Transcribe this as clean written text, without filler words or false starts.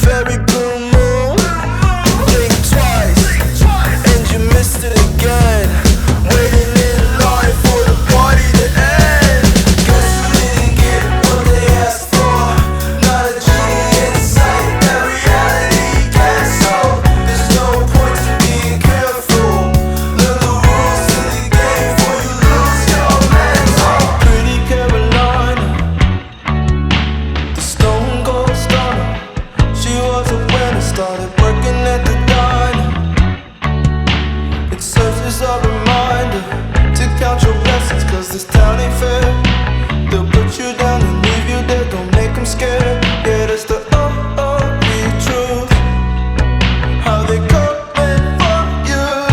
Very blue moon. You blink twice and you missed it again. Waiting in line for the party to end. Guess you didn't get what they asked for. Not a genie in sight, that reality can't solve. There's no point to being careful. Learn the rules to the game before you lose your mental. Pretty Carolina, the stone cold stunner. She was a winner, started working at the diner. It serves as a reminder to count your blessings, 'cause this town ain't fair.